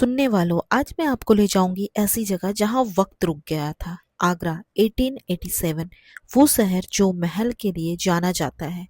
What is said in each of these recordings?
सुनने वालों, आज मैं आपको ले जाऊंगी ऐसी जगह जहां वक्त रुक गया था। आगरा 1887। वो शहर जो महल के लिए जाना जाता है,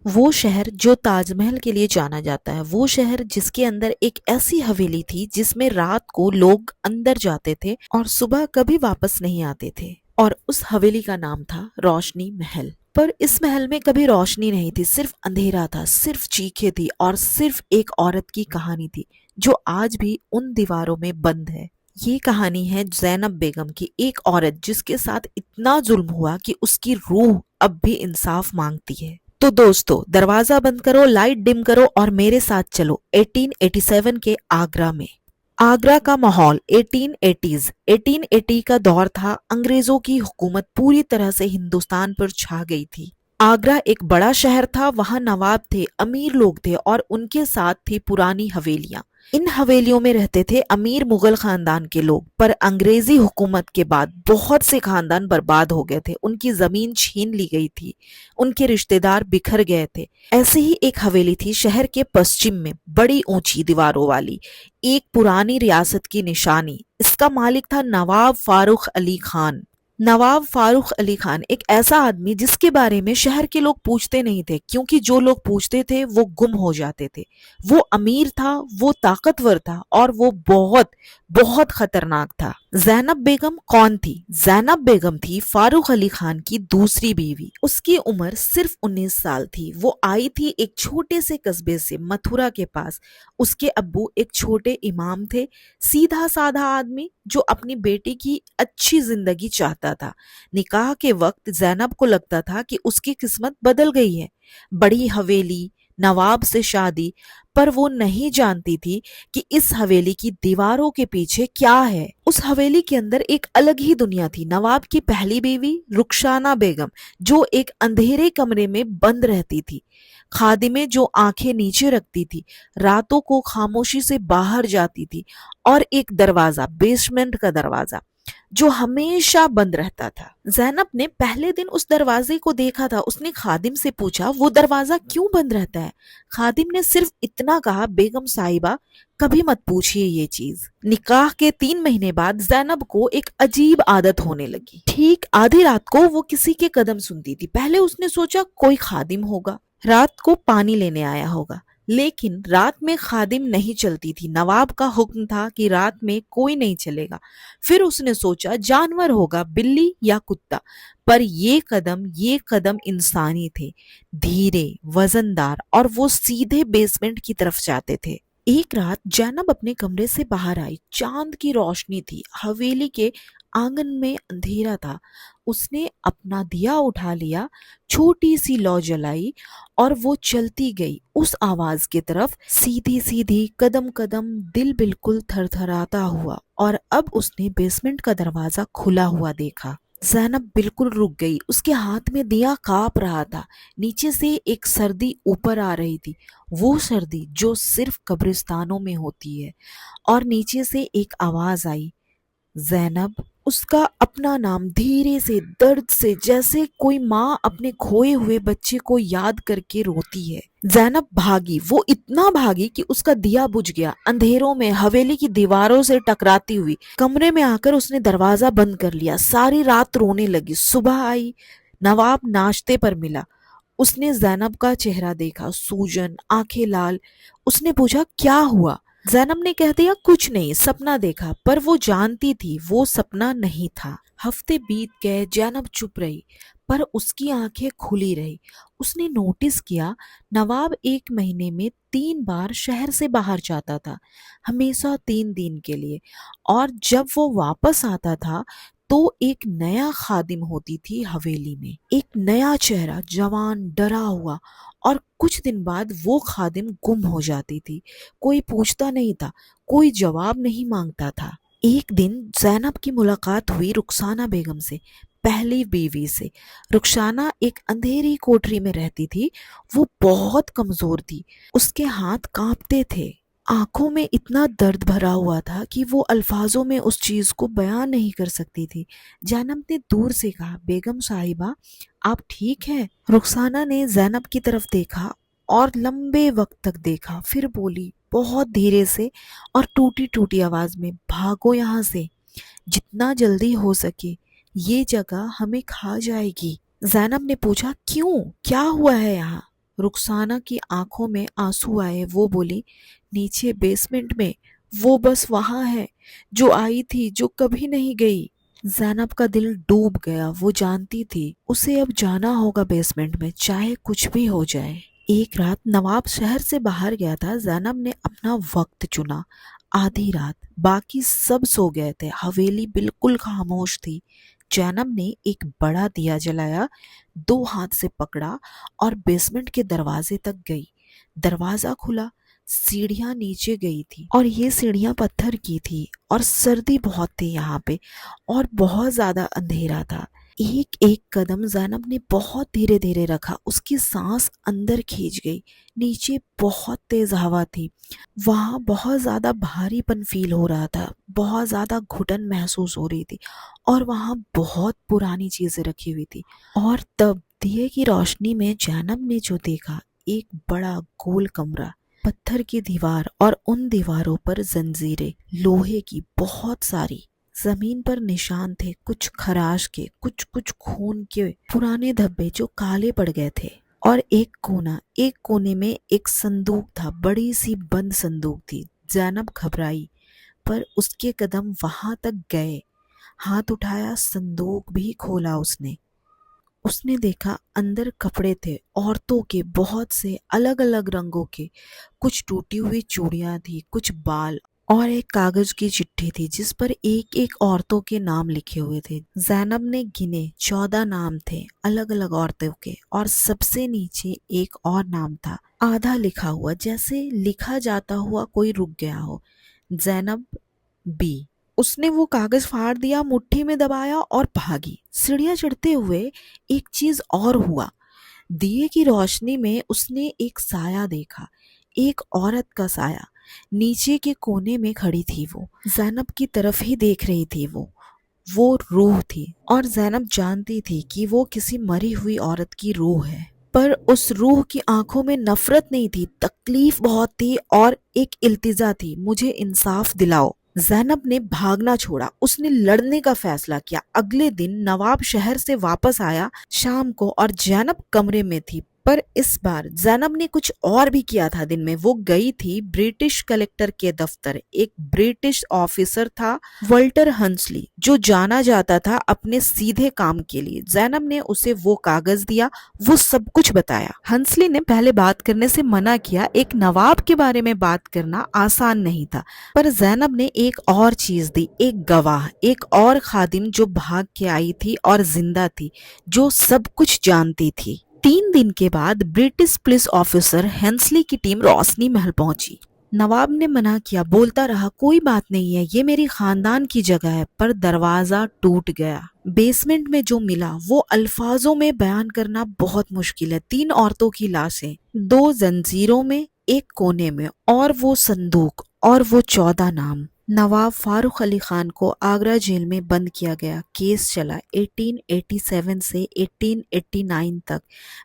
वो शहर जो ताजमहल के लिए जाना जाता है, वो शहर जिसके अंदर एक ऐसी हवेली थी जिसमें रात को लोग अंदर जाते थे और सुबह कभी वापस नहीं आते थे। और उस हवेली का नाम था रोशनी महल। पर इस महल में कभी रोशनी नहीं थी, सिर्फ अंधेरा था, सिर्फ चीखें थी और सिर्फ एक औरत की कहानी थी जो आज भी उन दीवारों में बंद है। ये कहानी है ज़ैनब बेगम की, एक औरत जिसके साथ इतना जुल्म हुआ कि उसकी रूह अब भी इंसाफ मांगती है। तो दोस्तों, दरवाजा बंद करो, लाइट डिम करो और मेरे साथ चलो 1887 के आगरा में। आगरा का माहौल 1880s। 1880 का दौर था, अंग्रेजों की हुकूमत पूरी तरह से हिंदुस्तान पर छा गई थी। आगरा एक बड़ा शहर था, वहां नवाब थे, अमीर लोग थे और उनके साथ थी पुरानी हवेलियां। इन हवेलियों में रहते थे अमीर मुगल खानदान के लोग। पर अंग्रेजी हुकूमत के बाद बहुत से खानदान बर्बाद हो गए थे, उनकी जमीन छीन ली गई थी, उनके रिश्तेदार बिखर गए थे। ऐसे ही एक हवेली थी शहर के पश्चिम में, बड़ी ऊंची दीवारों वाली, एक पुरानी रियासत की निशानी। इसका मालिक था नवाब फारूक अली खान। नवाब फारूक अली खान एक ऐसा आदमी जिसके बारे में शहर के लोग पूछते नहीं थे, क्योंकि जो लोग पूछते थे वो गुम हो जाते थे। वो अमीर था, वो ताकतवर था और वो बहुत बहुत खतरनाक था। ज़ैनब बेगम कौन थी? ज़ैनब बेगम थी फारूक अली खान की दूसरी बीवी। उसकी उम्र सिर्फ 19 साल थी। वो आई थी एक छोटे से कस्बे से, मथुरा के पास। उसके अब्बू एक छोटे इमाम थे, सीधा साधा आदमी जो अपनी बेटी की अच्छी जिंदगी चाहता था। निकाह के वक्त ज़ैनब को लगता था कि उसकी किस्मत बदल गई है। बड़ी हवेली, नवाब से शादी, पर वो नहीं जानती थी कि इस हवेली की दीवारों के पीछे क्या है। उस हवेली के अंदर एक अलग ही दुनिया थी। नवाब की पहली बीवी रुखसाना बेगम, जो एक अंधेरे कमरे में बंद रहती थी, खादिमें जो आंखें नीचे रखती थी, रातों को खामोशी से बाहर जाती थी, और एक दरवाजा, बेसमेंट का दरवाजा, जो हमेशा बंद रहता था। ज़ैनब ने पहले दिन उस दरवाजे को देखा था। उसने खादिम से पूछा, वो दरवाजा क्यों बंद रहता है? खादिम ने सिर्फ इतना कहा, बेगम साहिबा, कभी मत पूछिए ये चीज। निकाह के 3 महीने बाद ज़ैनब को एक अजीब आदत होने लगी। ठीक आधी रात को वो किसी के कदम सुनती थी। पहले उसने सोचा कोई खादिम होगा, रात को पानी लेने आया होगा, लेकिन रात में खादिम नहीं चलती थी। नवाब का हुक्म था कि रात में कोई नहीं चलेगा। फिर उसने सोचा जानवर होगा, बिल्ली या कुत्ता। पर ये कदम इंसानी थे, धीरे, वजनदार, और वो सीधे बेसमेंट की तरफ जाते थे। एक रात जैनब अपने कमरे से बाहर आई। चांद की रोशनी थी, हवेली के आंगन में अंधेरा था। उसने अपना दिया उठा लिया, छोटी सी लौ जलाई और वो चलती गई उस आवाज की तरफ, सीधी सीधी, कदम कदम, दिल बिल्कुल थरथराता हुआ। और अब उसने बेसमेंट का दरवाजा खुला हुआ देखा। ज़ैनब बिल्कुल रुक गई। उसके हाथ में दिया कांप रहा था। नीचे से एक सर्दी ऊपर आ रही थी, वो सर्दी जो सिर्फ कब्रिस्तानों में होती है। और नीचे से एक आवाज आई, ज़ैनब। उसका अपना नाम धीरे से, दर्द से, जैसे कोई माँ अपने खोए हुए बच्चे को याद करके रोती है। ज़ैनब भागी। वो इतना भागी कि उसका दिया बुझ गया। अंधेरों में हवेली की दीवारों से टकराती हुई कमरे में आकर उसने दरवाजा बंद कर लिया। सारी रात रोने लगी। सुबह आई, नवाब नाश्ते पर मिला। उसने ज़ैनब का चेहरा देखा, सूजन, आंखें लाल। उसने पूछा क्या हुआ? ज़ैनब ने कह दिया कुछ नहीं, सपना देखा। पर वो जानती थी वो सपना नहीं था। हफ्ते बीत गए, ज़ैनब चुप रही, पर उसकी आंखें खुली रही। उसने नोटिस किया नवाब 1 महीने में 3 बार शहर से बाहर जाता था, हमेशा 3 दिन के लिए। और जब वो वापस आता था तो एक नया खादिम होती थी हवेली में, एक नया चेहरा, जवान, डरा हुआ। और कुछ दिन बाद वो खादिम गुम हो जाती थी। कोई पूछता नहीं था, कोई जवाब नहीं मांगता था। एक दिन ज़ैनब की मुलाकात हुई रुखसाना बेगम से, पहली बीवी से। रुखसाना एक अंधेरी कोठरी में रहती थी। वो बहुत कमजोर थी, उसके हाथ कांपते थे, आंखों में इतना दर्द भरा हुआ था कि वो अल्फाजों में उस चीज को बयान नहीं कर सकती थी। ज़ैनब ने दूर से कहा, बेगम साहिबा, आप ठीक है? रुखसाना ने ज़ैनब की तरफ देखा اور لمبے وقت تک دیکھا، پھر بولی بہت دھیرے سے اور ٹوٹی ٹوٹی آواز میں، بھاگو یہاں سے، جتنا جلدی ہو سکے، یہ جگہ ہمیں کھا جائے گی۔ زینب نے پوچھا کیوں، کیا ہوا ہے یہاں؟ رخسانہ کی آنکھوں میں آنسو آئے، وہ بولی نیچے بیسمنٹ میں، وہ بس وہاں ہے جو آئی تھی، جو کبھی نہیں گئی۔ زینب کا دل ڈوب گیا، وہ جانتی تھی اسے اب جانا ہوگا بیسمنٹ میں، چاہے کچھ بھی ہو جائے۔ ایک رات نواب شہر سے باہر گیا تھا، زینب نے اپنا وقت چنا، آدھی رات، باقی سب سو گئے تھے، حویلی بالکل خاموش تھی۔ زینب نے ایک بڑا دیا جلایا، 2 ہاتھ سے پکڑا اور بیسمنٹ کے دروازے تک گئی۔ دروازہ کھلا، سیڑھیاں نیچے گئی تھی، اور یہ سیڑھیاں پتھر کی تھی، اور سردی بہت تھی یہاں پہ، اور بہت زیادہ اندھیرا تھا۔ ایک ایک قدم زینب نے بہت دھیرے دھیرے رکھا، اس کی سانس اندر کھینچ گئی۔ نیچے بہت تیز ہوا تھی، وہاں بہت زیادہ بھاری پن فیل ہو رہا تھا، بہت زیادہ گھٹن محسوس ہو رہی تھی، اور وہاں بہت پرانی چیزیں رکھی ہوئی تھی۔ اور تب دیے کی روشنی میں زینب نے جو دیکھا، ایک بڑا گول کمرہ، پتھر کی دیوار، اور ان دیواروں پر زنجیریں، لوہے کی بہت ساری۔ زمین پر نشان تھے، کچھ خراش کے، کچھ خون کے، پرانے دھبے جو کالے پڑ گئے تھے۔ اور ایک کونے میں ایک صندوق تھا، بڑی سی بند صندوق تھی۔ زینب گھبرائی، پر اس کے قدم وہاں تک گئے، ہاتھ اٹھایا، صندوق بھی کھولا۔ اس نے دیکھا اندر کپڑے تھے، عورتوں کے بہت سے الگ الگ رنگوں کے، کچھ ٹوٹی ہوئی چوڑیاں تھی، کچھ بال، اور ایک کاغذ کی چٹھی تھی جس پر ایک ایک عورتوں کے نام لکھے ہوئے تھے۔ زینب نے گنے، 14 نام تھے الگ الگ عورتوں کے، اور سب سے نیچے ایک اور نام تھا، آدھا لکھا ہوا، جیسے لکھا جاتا ہوا کوئی رک گیا ہو، زینب بی۔ اس نے وہ کاغذ پھاڑ دیا، مٹھی میں دبایا اور بھاگی۔ سیڑھیاں چڑھتے ہوئے ایک چیز اور ہوا، دیے کی روشنی میں اس نے ایک سایہ دیکھا، ایک عورت کا سایہ، نیچے کے کونے میں کھڑی تھی، وہ زینب کی طرف ہی دیکھ رہی تھی۔ وہ روح تھی، اور زینب جانتی تھی کہ وہ کسی مری ہوئی عورت کی روح ہے، پر اس روح کی آنکھوں میں نفرت نہیں تھی، تکلیف بہت تھی، اور ایک التجا تھی، مجھے انصاف دلاؤ۔ زینب نے بھاگنا چھوڑا، اس نے لڑنے کا فیصلہ کیا۔ اگلے دن نواب شہر سے واپس آیا شام کو، اور زینب کمرے میں تھی، پر اس بار زینب نے کچھ اور بھی کیا تھا۔ دن میں وہ گئی تھی برٹش کلکٹر کے دفتر، ایک برٹش آفیسر تھا، والٹر ہنسلی، جو جانا جاتا تھا اپنے سیدھے کام کے لیے۔ زینب نے اسے وہ کاغذ دیا، وہ سب کچھ بتایا۔ ہنسلی نے پہلے بات کرنے سے منع کیا، ایک نواب کے بارے میں بات کرنا آسان نہیں تھا، پر زینب نے ایک اور چیز دی، ایک گواہ، ایک اور خادم جو بھاگ کے آئی تھی اور زندہ تھی، جو سب کچھ جانتی تھی۔ 3 دن کے بعد برٹش پولیس آفیسر ہنسلی کی ٹیم روشنی محل پہنچی۔ نواب نے منع کیا، بولتا رہا کوئی بات نہیں ہے، یہ میری خاندان کی جگہ ہے، پر دروازہ ٹوٹ گیا۔ بیسمنٹ میں جو ملا وہ الفاظوں میں بیان کرنا بہت مشکل ہے۔ 3 عورتوں کی لاشیں، 2 زنجیروں میں، ایک کونے میں، اور وہ صندوق، اور وہ 14 نام۔ نواب فاروق علی خان کو آگرہ جیل میں بند کیا گیا۔ کیس چلا 1887 سے 1889 تک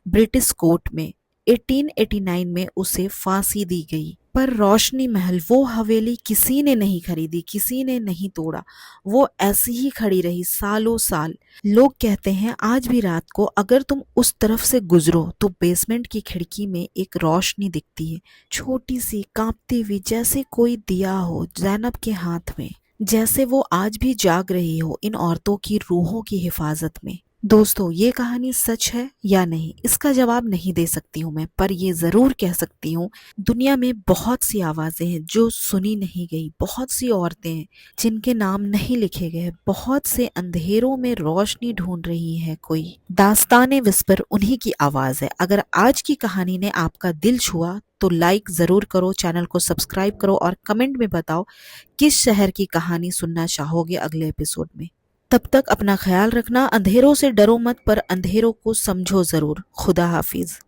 برٹش کورٹ میں۔ 1889 میں اسے پھانسی دی گئی۔ پر روشنی محل، وہ حویلی کسی نے نہیں خریدی، کسی نے نہیں توڑا، وہ ایسی ہی کھڑی رہی سالوں سال۔ لوگ کہتے ہیں آج بھی رات کو اگر تم اس طرف سے گزرو تو بیسمنٹ کی کھڑکی میں ایک روشنی دکھتی ہے، چھوٹی سی، کانپتی ہوئی، جیسے کوئی دیا ہو زینب کے ہاتھ میں، جیسے وہ آج بھی جاگ رہی ہو ان عورتوں کی روحوں کی حفاظت میں۔ دوستو، یہ کہانی سچ ہے یا نہیں، اس کا جواب نہیں دے سکتی ہوں میں، پر یہ ضرور کہہ سکتی ہوں دنیا میں بہت سی آوازیں ہیں جو سنی نہیں گئی، بہت سی عورتیں ہیں جن کے نام نہیں لکھے گئے، بہت سے اندھیروں میں روشنی ڈھونڈ رہی ہے کوئی۔ داستان وسپر انہی کی آواز ہے۔ اگر آج کی کہانی نے آپ کا دل چھوا تو لائک ضرور کرو، چینل کو سبسکرائب کرو، اور کمنٹ میں بتاؤ کس شہر کی کہانی سننا چاہو گے اگلے ایپیسوڈ میں۔ تب تک اپنا خیال رکھنا، اندھیروں سے ڈرو مت، پر اندھیروں کو سمجھو ضرور۔ خدا حافظ۔